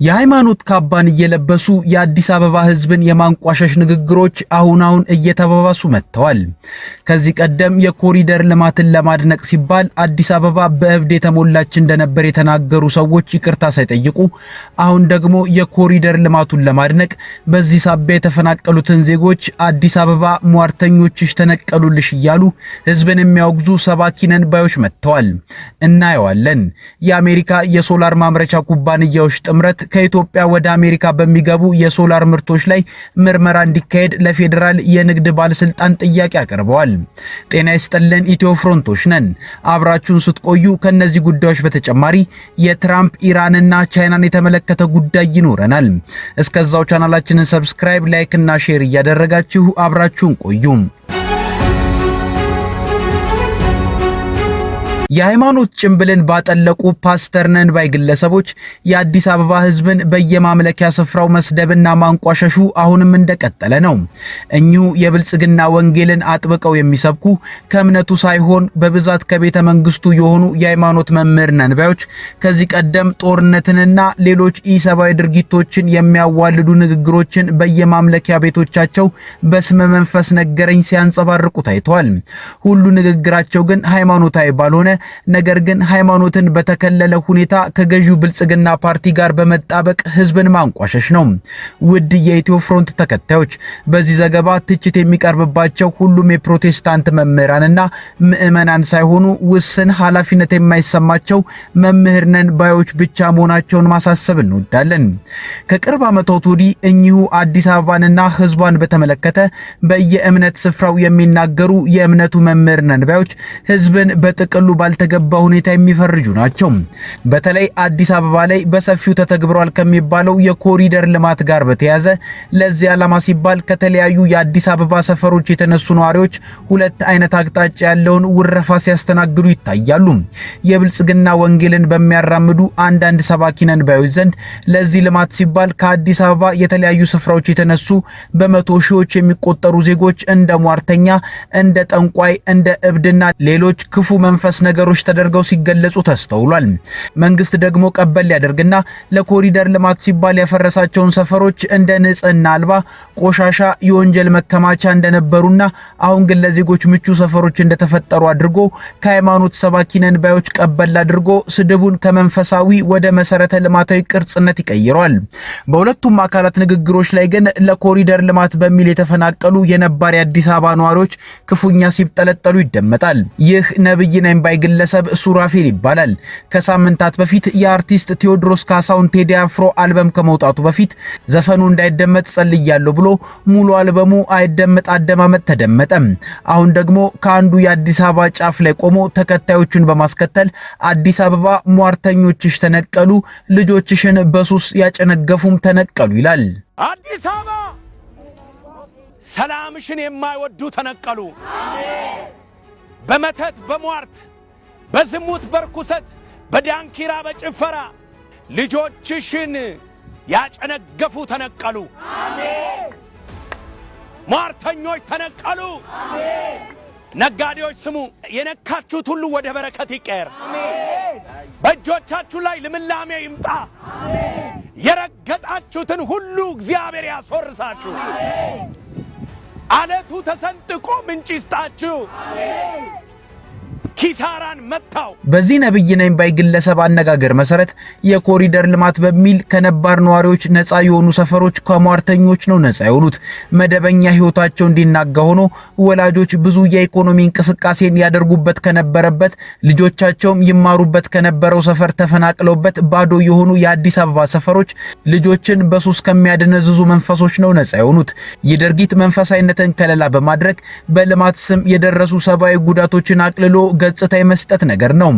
የሃይማኖት ካባን እየለበሱ የአዲስ አበባ ህዝብን የማንቋሸሽ ንግግሮች አሁን እየተባባሱ መጥተዋል። ከዚህ ቀደም የኮሪደር ልማትን ለማድነቅ ሲባል አዲስ አበባ በእብድ የተሞላች እንደነበር የተናገሩ ሰዎች ይቅርታ ሳይጠይቁ አሁን ደግሞ የኮሪደር ልማቱን ለማድነቅ በዚህ ሳቢያ የተፈናቀሉትን ዜጎች አዲስ አበባ ሟርተኞችሽ ተነቀሉልሽ እያሉ ህዝብን የሚያወግዙ ሰባኪነን ባዮች መጥተዋል። እናየዋለን። የአሜሪካ የሶላር ማምረቻ ኩባንያዎች ጥምረት ከኢትዮጵያ ወደ አሜሪካ በሚገቡ የሶላር ምርቶች ላይ ምርመራ እንዲካሄድ ለፌደራል የንግድ ባለስልጣን ጥያቄ አቀርበዋል። ጤና ይስጥልን፣ ኢትዮ ፍሮንቶች ነን። አብራችሁን ስትቆዩ ከነዚህ ጉዳዮች በተጨማሪ የትራምፕ ኢራንና ቻይናን የተመለከተ ጉዳይ ይኖረናል። እስከዛው ቻናላችንን ሰብስክራይብ፣ ላይክ እና ሼር እያደረጋችሁ አብራችሁን ቆዩ። የሃይማኖት ጭምብልን ባጠለቁ ፓስተር ነን ባይ ግለሰቦች የአዲስ አበባ ህዝብን በየማምለኪያ ስፍራው መስደብና ማንቋሸሹ አሁንም እንደቀጠለ ነው። እኚሁ የብልጽግና ወንጌልን አጥብቀው የሚሰብኩ ከእምነቱ ሳይሆን በብዛት ከቤተ መንግስቱ የሆኑ የሃይማኖት መምህር ነን ባዮች ከዚህ ቀደም ጦርነትንና ሌሎች ኢሰብአዊ ድርጊቶችን የሚያዋልዱ ንግግሮችን በየማምለኪያ ቤቶቻቸው በስመ መንፈስ ነገረኝ ሲያንጸባርቁ ታይተዋል። ሁሉ ንግግራቸው ግን ሃይማኖታዊ ባልሆነ ነገር ግን ሃይማኖትን በተከለለ ሁኔታ ከገዢው ብልጽግና ፓርቲ ጋር በመጣበቅ ህዝብን ማንቋሸሽ ነው። ውድ የኢትዮ ፍሮንት ተከታዮች በዚህ ዘገባ ትችት የሚቀርብባቸው ሁሉም የፕሮቴስታንት መምህራንና ምዕመናን ሳይሆኑ ውስን ኃላፊነት የማይሰማቸው መምህር ነን ባዮች ብቻ መሆናቸውን ማሳሰብ እንወዳለን። ከቅርብ ዓመታት ወዲህ እኚሁ አዲስ አበባንና ህዝቧን በተመለከተ በየእምነት ስፍራው የሚናገሩ የእምነቱ መምህር ነን ባዮች ህዝብን በጥቅሉ ባልተገባ ሁኔታ የሚፈርጁ ናቸው። በተለይ አዲስ አበባ ላይ በሰፊው ተተግብሯል ከሚባለው የኮሪደር ልማት ጋር በተያያዘ ለዚህ ዓላማ ሲባል ከተለያዩ የአዲስ አበባ ሰፈሮች የተነሱ ነዋሪዎች ሁለት አይነት አቅጣጫ ያለውን ውረፋ ሲያስተናግዱ ይታያሉ። የብልጽግና ወንጌልን በሚያራምዱ አንዳንድ ሰባኪነን ባዮች ዘንድ ለዚህ ልማት ሲባል ከአዲስ አበባ የተለያዩ ስፍራዎች የተነሱ በመቶ ሺዎች የሚቆጠሩ ዜጎች እንደ ሟርተኛ፣ እንደ ጠንቋይ፣ እንደ እብድና ሌሎች ክፉ መንፈስ ነገሮች ተደርገው ሲገለጹ ተስተውሏል። መንግስት ደግሞ ቀበል ያደርግና ለኮሪደር ልማት ሲባል ያፈረሳቸውን ሰፈሮች እንደ ንጽህና አልባ ቆሻሻ የወንጀል መከማቻ እንደነበሩና አሁን ግን ለዜጎች ምቹ ሰፈሮች እንደተፈጠሩ አድርጎ ከሃይማኖት ሰባኪነን ባዮች ቀበል አድርጎ ስድቡን ከመንፈሳዊ ወደ መሰረተ ልማታዊ ቅርጽነት ይቀይረዋል። በሁለቱም አካላት ንግግሮች ላይ ግን ለኮሪደር ልማት በሚል የተፈናቀሉ የነባር የአዲስ አበባ ነዋሪዎች ክፉኛ ሲብጠለጠሉ ይደመጣል። ይህ ነብይ ነኝ ባይ ግለሰብ ሱራፌል ይባላል። ከሳምንታት በፊት የአርቲስት ቴዎድሮስ ካሳሁን ቴዲ አፍሮ አልበም ከመውጣቱ በፊት ዘፈኑ እንዳይደመጥ ጸልያለሁ ብሎ ሙሉ አልበሙ አይደመጥ አደማመጥ ተደመጠ። አሁን ደግሞ ከአንዱ የአዲስ አበባ ጫፍ ላይ ቆሞ ተከታዮቹን በማስከተል አዲስ አበባ ሟርተኞችሽ ተነቀሉ፣ ልጆችሽን በሱስ ያጨነገፉም ተነቀሉ ይላል። አዲስ አበባ ሰላምሽን የማይወዱ ተነቀሉ። አሜን። በመተት በሟርት በዝሙት በርኩሰት በዳንኪራ በጭፈራ ልጆችሽን ያጨነገፉ ተነቀሉ። አሜን። ሟርተኞች ተነቀሉ። አሜን። ነጋዴዎች ስሙ፣ የነካችሁት ሁሉ ወደ በረከት ይቀየር። አሜን። በእጆቻችሁ ላይ ልምላሜ ይምጣ። አሜን። የረገጣችሁትን ሁሉ እግዚአብሔር ያስወርሳችሁ። አሜን። አለቱ ተሰንጥቆ ምንጭ ይስጣችሁ። አሜን። ኪሳራን መታው። በዚህ ነብይ ነኝ ባይ ግለሰብ አነጋገር መሰረት የኮሪደር ልማት በሚል ከነባር ነዋሪዎች ነፃ የሆኑ ሰፈሮች ከሟርተኞች ነው ነፃ የሆኑት። መደበኛ ህይወታቸው እንዲናጋ ሆኖ ወላጆች ብዙ የኢኮኖሚ እንቅስቃሴን ያደርጉበት ከነበረበት ልጆቻቸውም ይማሩበት ከነበረው ሰፈር ተፈናቅለውበት ባዶ የሆኑ የአዲስ አበባ ሰፈሮች ልጆችን በሱስ ከሚያደነዝዙ መንፈሶች ነው ነፃ የሆኑት። ይህ ድርጊት መንፈሳዊነትን ከለላ በማድረግ በልማት ስም የደረሱ ሰብአዊ ጉዳቶችን አቅልሎ ገጽታ የመስጠት ነገር ነው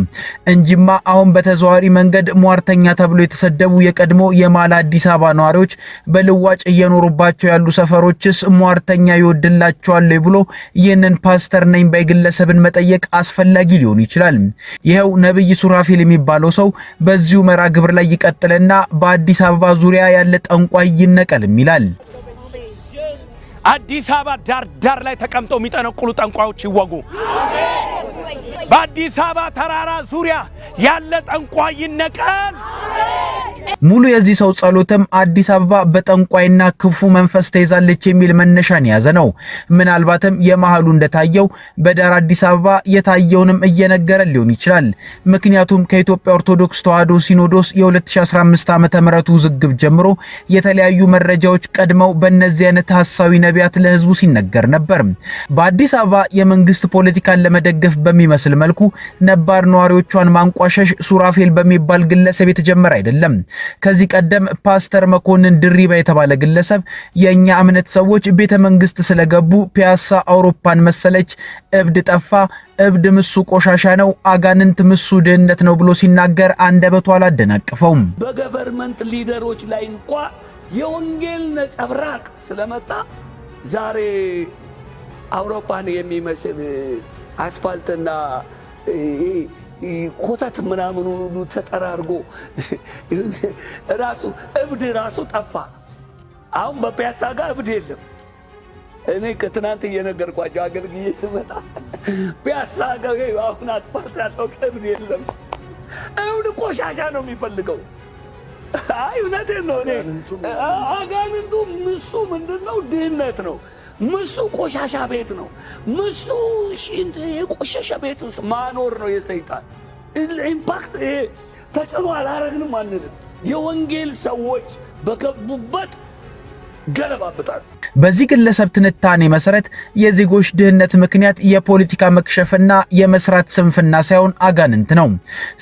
እንጂማ አሁን በተዘዋዋሪ መንገድ ሟርተኛ ተብሎ የተሰደቡ የቀድሞ የማላ አዲስ አበባ ነዋሪዎች በልዋጭ እየኖሩባቸው ያሉ ሰፈሮችስ ሟርተኛ ይወድላቸዋል ብሎ ይህንን ፓስተር ነኝ ባይ ግለሰብን መጠየቅ አስፈላጊ ሊሆን ይችላል። ይሄው ነብይ ሱራፌል የሚባለው ሰው በዚሁ መራ ግብር ላይ ይቀጥልና በአዲስ አበባ ዙሪያ ያለ ጠንቋይ ይነቀልም ይላል። አዲስ አበባ ዳር ላይ ተቀምጠው የሚጠነቁሉ ጠንቋዮች ይወጉ። በአዲስ አበባ ተራራ ዙሪያ ያለ ጠንቋይ ይነቀል። ሙሉ የዚህ ሰው ጸሎትም አዲስ አበባ በጠንቋይና ክፉ መንፈስ ተይዛለች የሚል መነሻን የያዘ ነው። ምናልባትም የመሃሉ እንደታየው በዳር አዲስ አበባ የታየውንም እየነገረ ሊሆን ይችላል። ምክንያቱም ከኢትዮጵያ ኦርቶዶክስ ተዋሕዶ ሲኖዶስ የ2015 ዓመተ ምህረቱ ውዝግብ ጀምሮ የተለያዩ መረጃዎች ቀድመው በእነዚህ አይነት ሐሳዊ ነቢያት ለህዝቡ ሲነገር ነበር። በአዲስ አበባ የመንግስት ፖለቲካን ለመደገፍ በሚመስል መልኩ ነባር ነዋሪዎቿን ማንቋሸሽ ሱራፌል በሚባል ግለሰብ የተጀመረ አይደለም። ከዚህ ቀደም ፓስተር መኮንን ድሪባ የተባለ ግለሰብ የኛ እምነት ሰዎች ቤተ መንግስት ስለገቡ ፒያሳ አውሮፓን መሰለች፣ እብድ ጠፋ፣ እብድ ምሱ ቆሻሻ ነው፣ አጋንንት ምሱ ድህነት ነው ብሎ ሲናገር አንደበቱ አላደናቀፈውም። በገቨርመንት ሊደሮች ላይ እንኳ የወንጌል ነጸብራቅ ስለመጣ ዛሬ አውሮፓን የሚመስል አስፋልትና ኮተት ምናምን ሁሉ ተጠራርጎ ራሱ እብድ ራሱ ጠፋ። አሁን በፒያሳ ጋር እብድ የለም። እኔ ከትናንት እየነገርኳቸው አገልግዬ ስመጣ ፒያሳ ጋር አሁን አስፋልት ያለው እብድ የለም። እብድ ቆሻሻ ነው የሚፈልገው። አይ እውነቴን ነው። እኔ አጋንንቱ ምሱ ምንድነው? ድህነት ነው። ምሱ ቆሻሻ ቤት ነው። ምሱ የቆሻሻ ቤት ውስጥ ማኖር ነው የሰይጣን ኢምፓክት። ተጽዕኖ አላረግንም አንልም። የወንጌል ሰዎች በገቡበት ገለባብጣል። በዚህ ግለሰብ ትንታኔ መሰረት የዜጎች ድህነት ምክንያት የፖለቲካ መክሸፍና የመስራት ስንፍና ሳይሆን አጋንንት ነው።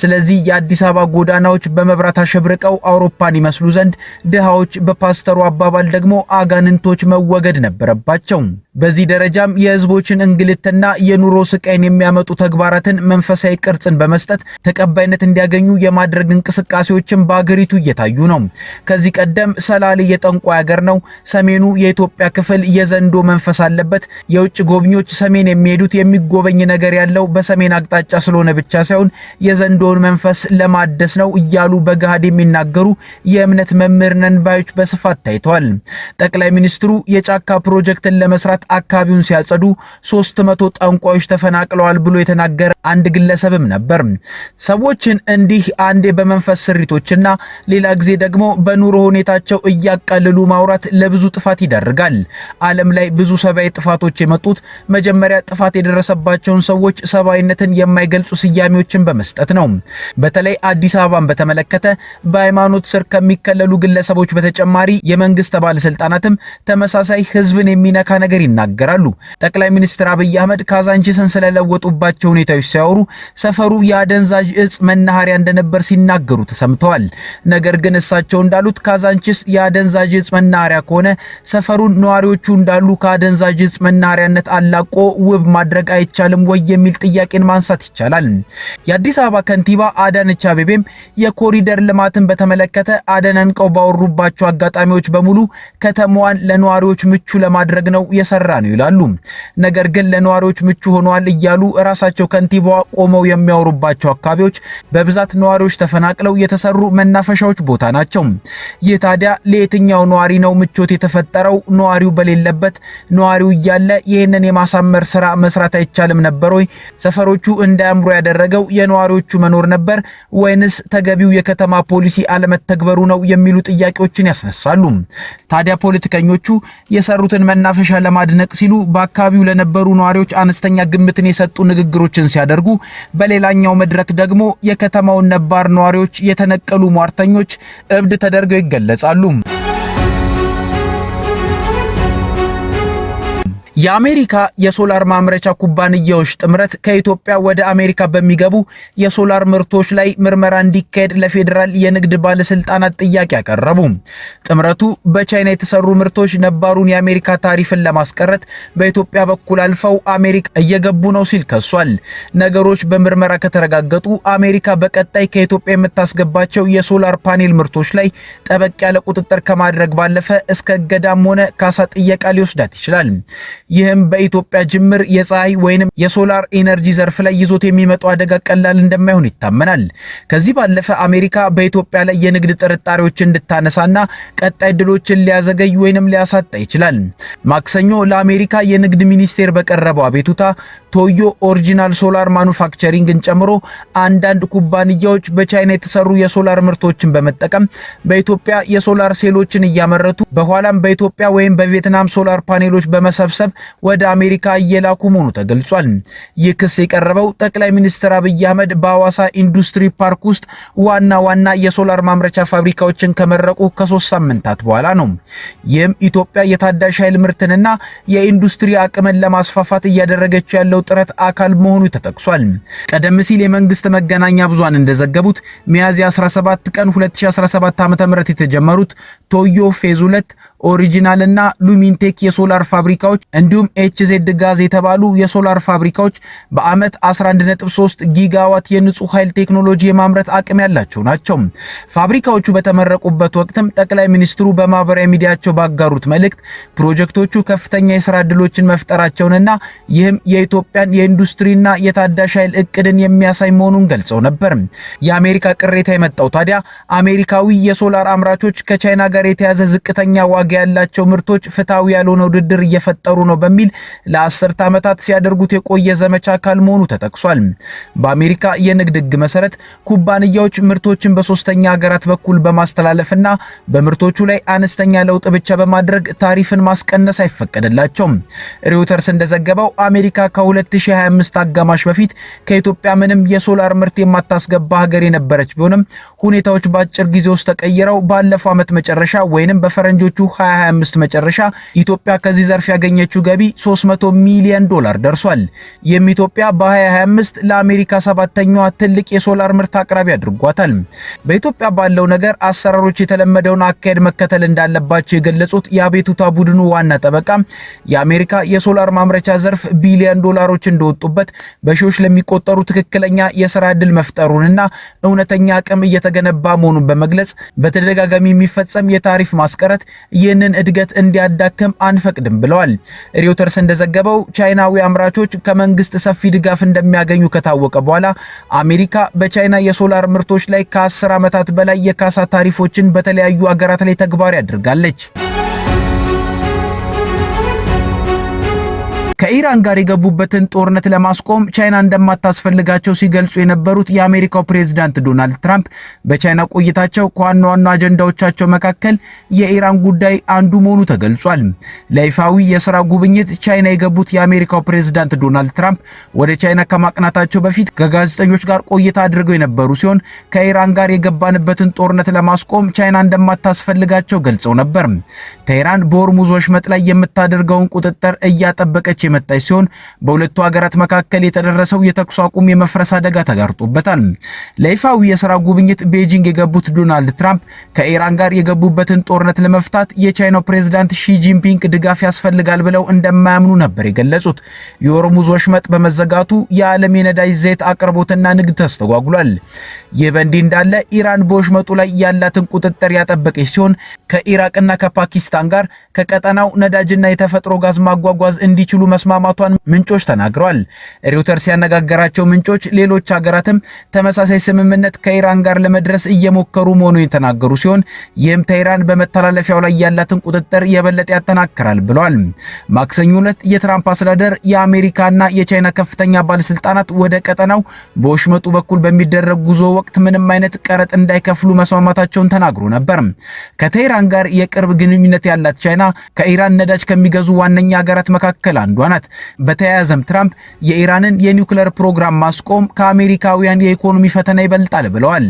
ስለዚህ የአዲስ አበባ ጎዳናዎች በመብራት አሸብርቀው አውሮፓን ይመስሉ ዘንድ ድሃዎች በፓስተሩ አባባል ደግሞ አጋንንቶች መወገድ ነበረባቸው። በዚህ ደረጃም የህዝቦችን እንግልትና የኑሮ ስቃይን የሚያመጡ ተግባራትን መንፈሳዊ ቅርጽን በመስጠት ተቀባይነት እንዲያገኙ የማድረግ እንቅስቃሴዎችን በአገሪቱ እየታዩ ነው። ከዚህ ቀደም ሰላሌ የጠንቋይ ሀገር ነው፣ ሰሜኑ የኢትዮጵያ ክፍል የዘንዶ መንፈስ አለበት፣ የውጭ ጎብኚዎች ሰሜን የሚሄዱት የሚጎበኝ ነገር ያለው በሰሜን አቅጣጫ ስለሆነ ብቻ ሳይሆን የዘንዶውን መንፈስ ለማደስ ነው እያሉ በገሃድ የሚናገሩ የእምነት መምህር ነን ባዮች በስፋት ታይተዋል። ጠቅላይ ሚኒስትሩ የጫካ ፕሮጀክትን ለመስራት አካባቢውን ሲያጸዱ 300 ጠንቋዮች ተፈናቅለዋል ብሎ የተናገረ አንድ ግለሰብም ነበር። ሰዎችን እንዲህ አንዴ በመንፈስ ስሪቶችና ሌላ ጊዜ ደግሞ በኑሮ ሁኔታቸው እያቃልሉ ማውራት ለብዙ ጥፋት ይዳርጋል። ዓለም ላይ ብዙ ሰብአዊ ጥፋቶች የመጡት መጀመሪያ ጥፋት የደረሰባቸውን ሰዎች ሰብአዊነትን የማይገልጹ ስያሜዎችን በመስጠት ነው። በተለይ አዲስ አበባን በተመለከተ በሃይማኖት ስር ከሚከለሉ ግለሰቦች በተጨማሪ የመንግስት ባለስልጣናትም ተመሳሳይ ህዝብን የሚነካ ነገር ይናገራሉ። ጠቅላይ ሚኒስትር አብይ አህመድ ካዛንቺስን ስለለወጡባቸው ሁኔታዎች ሲያወሩ ሰፈሩ የአደንዛዥ እጽ መናኸሪያ እንደነበር ሲናገሩ ተሰምተዋል። ነገር ግን እሳቸው እንዳሉት ካዛንቺስ የአደንዛዥ እጽ መናኸሪያ ከሆነ ሰፈሩን ነዋሪዎቹ እንዳሉ ከአደንዛዥ እጽ መናኸሪያነት አላቆ ውብ ማድረግ አይቻልም ወይ የሚል ጥያቄን ማንሳት ይቻላል። የአዲስ አበባ ከንቲባ አዳነች አቤቤም የኮሪደር ልማትን በተመለከተ አደናንቀው ባወሩባቸው አጋጣሚዎች በሙሉ ከተማዋን ለነዋሪዎች ምቹ ለማድረግ ነው የሰራ ነው ይላሉ። ነገር ግን ለነዋሪዎች ምቹ ሆኗል እያሉ ራሳቸው ከንቲባዋ ቆመው የሚያወሩባቸው አካባቢዎች በብዛት ነዋሪዎች ተፈናቅለው የተሰሩ መናፈሻዎች ቦታ ናቸው። ይህ ታዲያ ለየትኛው ነዋሪ ነው ምቾት የተፈጠረው? ነዋሪው በሌለበት ነዋሪው እያለ ይህንን የማሳመር ስራ መስራት አይቻልም ነበር ወይ? ሰፈሮቹ እንዳያምሩ ያደረገው የነዋሪዎቹ መኖር ነበር ወይንስ ተገቢው የከተማ ፖሊሲ አለመተግበሩ ነው የሚሉ ጥያቄዎችን ያስነሳሉ። ታዲያ ፖለቲከኞቹ የሰሩትን መናፈሻ ለማድነቅ ሲሉ በአካባቢው ለነበሩ ነዋሪዎች አነስተኛ ግምትን የሰጡ ንግግሮችን ሲያደርጉ፣ በሌላኛው መድረክ ደግሞ የከተማውን ነባር ነዋሪዎች የተነቀሉ ሟርተኞች እብድ ተደርገው ይገለጻሉ። የአሜሪካ የሶላር ማምረቻ ኩባንያዎች ጥምረት ከኢትዮጵያ ወደ አሜሪካ በሚገቡ የሶላር ምርቶች ላይ ምርመራ እንዲካሄድ ለፌዴራል የንግድ ባለስልጣናት ጥያቄ ያቀረቡ። ጥምረቱ በቻይና የተሰሩ ምርቶች ነባሩን የአሜሪካ ታሪፍን ለማስቀረት በኢትዮጵያ በኩል አልፈው አሜሪካ እየገቡ ነው ሲል ከሷል። ነገሮች በምርመራ ከተረጋገጡ አሜሪካ በቀጣይ ከኢትዮጵያ የምታስገባቸው የሶላር ፓኔል ምርቶች ላይ ጠበቅ ያለ ቁጥጥር ከማድረግ ባለፈ እስከ እገዳም ሆነ ካሳ ጥየቃ ሊወስዳት ይችላል። ይህም በኢትዮጵያ ጅምር የፀሐይ ወይንም የሶላር ኢነርጂ ዘርፍ ላይ ይዞት የሚመጣው አደጋ ቀላል እንደማይሆን ይታመናል። ከዚህ ባለፈ አሜሪካ በኢትዮጵያ ላይ የንግድ ጥርጣሬዎችን እንድታነሳና ቀጣይ ድሎችን ሊያዘገይ ወይንም ሊያሳጣ ይችላል። ማክሰኞ ለአሜሪካ የንግድ ሚኒስቴር በቀረበው አቤቱታ ቶዮ ኦሪጂናል ሶላር ማኑፋክቸሪንግን ጨምሮ አንዳንድ ኩባንያዎች በቻይና የተሰሩ የሶላር ምርቶችን በመጠቀም በኢትዮጵያ የሶላር ሴሎችን እያመረቱ በኋላም በኢትዮጵያ ወይም በቪየትናም ሶላር ፓኔሎች በመሰብሰብ ወደ አሜሪካ እየላኩ መሆኑ ተገልጿል። ይህ ክስ የቀረበው ጠቅላይ ሚኒስትር አብይ አህመድ በሐዋሳ ኢንዱስትሪ ፓርክ ውስጥ ዋና የሶላር ማምረቻ ፋብሪካዎችን ከመረቁ ከ3 ሳምንታት በኋላ ነው። ይህም ኢትዮጵያ የታዳሽ ኃይል ምርትንና የኢንዱስትሪ አቅምን ለማስፋፋት እያደረገችው ያለው ጥረት አካል መሆኑ ተጠቅሷል። ቀደም ሲል የመንግስት መገናኛ ብዙሃን እንደዘገቡት ሚያዝያ 17 ቀን 2017 ዓ.ም የተጀመሩት ቶዮ ፌዝ 2 ኦሪጂናል እና ሉሚንቴክ የሶላር ፋብሪካዎች እንዲሁም ኤችዜድ ጋዝ የተባሉ የሶላር ፋብሪካዎች በአመት 11.3 ጊጋዋት የንጹህ ኃይል ቴክኖሎጂ የማምረት አቅም ያላቸው ናቸው። ፋብሪካዎቹ በተመረቁበት ወቅትም ጠቅላይ ሚኒስትሩ በማህበራዊ ሚዲያቸው ባጋሩት መልእክት ፕሮጀክቶቹ ከፍተኛ የሥራ ዕድሎችን መፍጠራቸውንና ይህም የኢትዮጵያን የኢንዱስትሪና የታዳሽ ኃይል እቅድን የሚያሳይ መሆኑን ገልጸው ነበር። የአሜሪካ ቅሬታ የመጣው ታዲያ አሜሪካዊ የሶላር አምራቾች ከቻይና ጋር የተያዘ ዝቅተኛ ዋጋ ያላቸው ምርቶች ፍትሃዊ ያልሆነ ውድድር እየፈጠሩ ነው በሚል ለ10 ዓመታት ሲያደርጉት የቆየ ዘመቻ አካል መሆኑ ተጠቅሷል። በአሜሪካ የንግድ ሕግ መሰረት ኩባንያዎች ምርቶችን በሶስተኛ ሀገራት በኩል በማስተላለፍና በምርቶቹ ላይ አነስተኛ ለውጥ ብቻ በማድረግ ታሪፍን ማስቀነስ አይፈቀድላቸውም። ሪውተርስ እንደዘገበው አሜሪካ ከ2025 አጋማሽ በፊት ከኢትዮጵያ ምንም የሶላር ምርት የማታስገባ ሀገር የነበረች ቢሆንም ሁኔታዎች በአጭር ጊዜ ውስጥ ተቀይረው ባለፈው ዓመት መጨረሻ ወይንም በፈረንጆቹ 2025 መጨረሻ ኢትዮጵያ ከዚህ ዘርፍ ያገኘችው ገቢ $300 ሚሊዮን ደርሷል። ይህም ኢትዮጵያ በ2025 ለአሜሪካ 7ኛዋ ትልቅ የሶላር ምርት አቅራቢ አድርጓታል። በኢትዮጵያ ባለው ነገር አሰራሮች የተለመደውን አካሄድ መከተል እንዳለባቸው የገለጹት የአቤቱታ ቡድኑ ዋና ጠበቃ የአሜሪካ የሶላር ማምረቻ ዘርፍ ቢሊዮን ዶላሮች እንደወጡበት በሺዎች ለሚቆጠሩ ትክክለኛ የሥራ ዕድል መፍጠሩንና እውነተኛ አቅም እየተገነባ መሆኑን በመግለጽ በተደጋጋሚ የሚፈጸም የታሪፍ ማስቀረት ይህንን እድገት እንዲያዳክም አንፈቅድም ብለዋል። ሪውተርስ እንደዘገበው ቻይናዊ አምራቾች ከመንግስት ሰፊ ድጋፍ እንደሚያገኙ ከታወቀ በኋላ አሜሪካ በቻይና የሶላር ምርቶች ላይ ከ10 ዓመታት በላይ የካሳ ታሪፎችን በተለያዩ አገራት ላይ ተግባራዊ አድርጋለች። ከኢራን ጋር የገቡበትን ጦርነት ለማስቆም ቻይና እንደማታስፈልጋቸው ሲገልጹ የነበሩት የአሜሪካው ፕሬዝዳንት ዶናልድ ትራምፕ በቻይና ቆይታቸው ከዋና ዋና አጀንዳዎቻቸው መካከል የኢራን ጉዳይ አንዱ መሆኑ ተገልጿል። ለይፋዊ የሥራ ጉብኝት ቻይና የገቡት የአሜሪካው ፕሬዝዳንት ዶናልድ ትራምፕ ወደ ቻይና ከማቅናታቸው በፊት ከጋዜጠኞች ጋር ቆይታ አድርገው የነበሩ ሲሆን ከኢራን ጋር የገባንበትን ጦርነት ለማስቆም ቻይና እንደማታስፈልጋቸው ገልጸው ነበር። ቴህራን በሆርሙዝ ወሽመጥ ላይ የምታደርገውን ቁጥጥር እያጠበቀች የመጣች ሲሆን በሁለቱ ሀገራት መካከል የተደረሰው የተኩስ አቁም የመፍረስ አደጋ ተጋርጦበታል። ለይፋዊ የሥራ ጉብኝት ቤጂንግ የገቡት ዶናልድ ትራምፕ ከኢራን ጋር የገቡበትን ጦርነት ለመፍታት የቻይናው ፕሬዝዳንት ሺ ጂንፒንግ ድጋፍ ያስፈልጋል ብለው እንደማያምኑ ነበር የገለጹት። የሆርሙዝ ወሽመጥ በመዘጋቱ የዓለም የነዳጅ ዘይት አቅርቦትና ንግድ ተስተጓጉሏል። ይህ በእንዲህ እንዳለ ኢራን በወሽመጡ ላይ ያላትን ቁጥጥር ያጠበቀች ሲሆን ከኢራቅና ከፓኪስታን ጋር ከቀጠናው ነዳጅና የተፈጥሮ ጋዝ ማጓጓዝ እንዲችሉ መስማማቷን ምንጮች ተናግረዋል። ሪውተርስ ያነጋገራቸው ምንጮች ሌሎች ሀገራትም ተመሳሳይ ስምምነት ከኢራን ጋር ለመድረስ እየሞከሩ መሆኑን የተናገሩ ሲሆን ይህም ቴህራን በመተላለፊያው ላይ ያላትን ቁጥጥር የበለጠ ያጠናክራል ብለዋል። ማክሰኞ ዕለት የትራምፕ አስተዳደር የአሜሪካና የቻይና ከፍተኛ ባለስልጣናት ወደ ቀጠናው በወሽመጡ በኩል በሚደረግ ጉዞ ወቅት ምንም አይነት ቀረጥ እንዳይከፍሉ መስማማታቸውን ተናግሮ ነበር። ከቴህራን ጋር የቅርብ ግንኙነት ያላት ቻይና ከኢራን ነዳጅ ከሚገዙ ዋነኛ ሀገራት መካከል አንዷ ናት። በተያያዘም ትራምፕ የኢራንን የኒውክሌር ፕሮግራም ማስቆም ከአሜሪካውያን የኢኮኖሚ ፈተና ይበልጣል ብለዋል።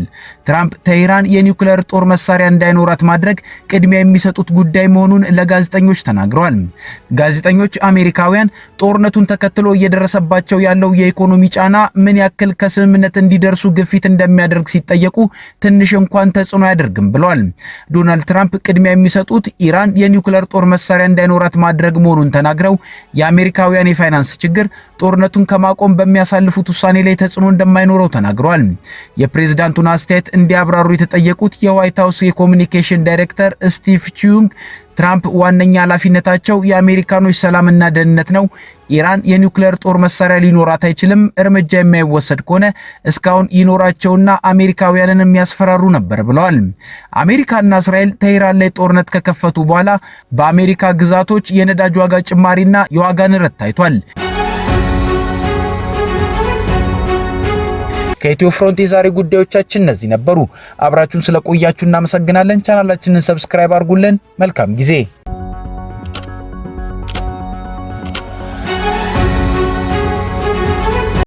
ትራምፕ ቴህራን የኒውክሌር ጦር መሳሪያ እንዳይኖራት ማድረግ ቅድሚያ የሚሰጡት ጉዳይ መሆኑን ለጋዜጠኞች ተናግረዋል። ጋዜጠኞች አሜሪካውያን ጦርነቱን ተከትሎ እየደረሰባቸው ያለው የኢኮኖሚ ጫና ምን ያክል ከስምምነት እንዲደርሱ ግፊት እንደሚያደርግ ሲጠየቁ ትንሽ እንኳን ተጽዕኖ አያደርግም ብለዋል። ዶናልድ ትራምፕ ቅድሚያ የሚሰጡት ኢራን የኒውክሌር ጦር መሳሪያ እንዳይኖራት ማድረግ መሆኑን ተናግረው የአሜሪካውያን የፋይናንስ ችግር ጦርነቱን ከማቆም በሚያሳልፉት ውሳኔ ላይ ተጽዕኖ እንደማይኖረው ተናግረዋል። የፕሬዝዳንቱን አስተያየት እንዲያብራሩ የተጠየቁት የዋይት ሃውስ የኮሙኒኬሽን ዳይሬክተር ስቲቭ ቺዩንግ ትራምፕ ዋነኛ ኃላፊነታቸው የአሜሪካኖች ሰላምና ደህንነት ነው፣ ኢራን የኒውክሌር ጦር መሳሪያ ሊኖራት አይችልም፣ እርምጃ የማይወሰድ ከሆነ እስካሁን ይኖራቸውና አሜሪካውያንን የሚያስፈራሩ ነበር ብለዋል። አሜሪካና እስራኤል ተኢራን ላይ ጦርነት ከከፈቱ በኋላ በአሜሪካ ግዛቶች የነዳጅ ዋጋ ጭማሪና የዋጋ ንረት ታይቷል። ከኢትዮ ፍሮንት የዛሬ ጉዳዮቻችን እነዚህ ነበሩ። አብራችሁን ስለቆያችሁ እናመሰግናለን። ቻናላችንን ሰብስክራይብ አድርጉልን። መልካም ጊዜ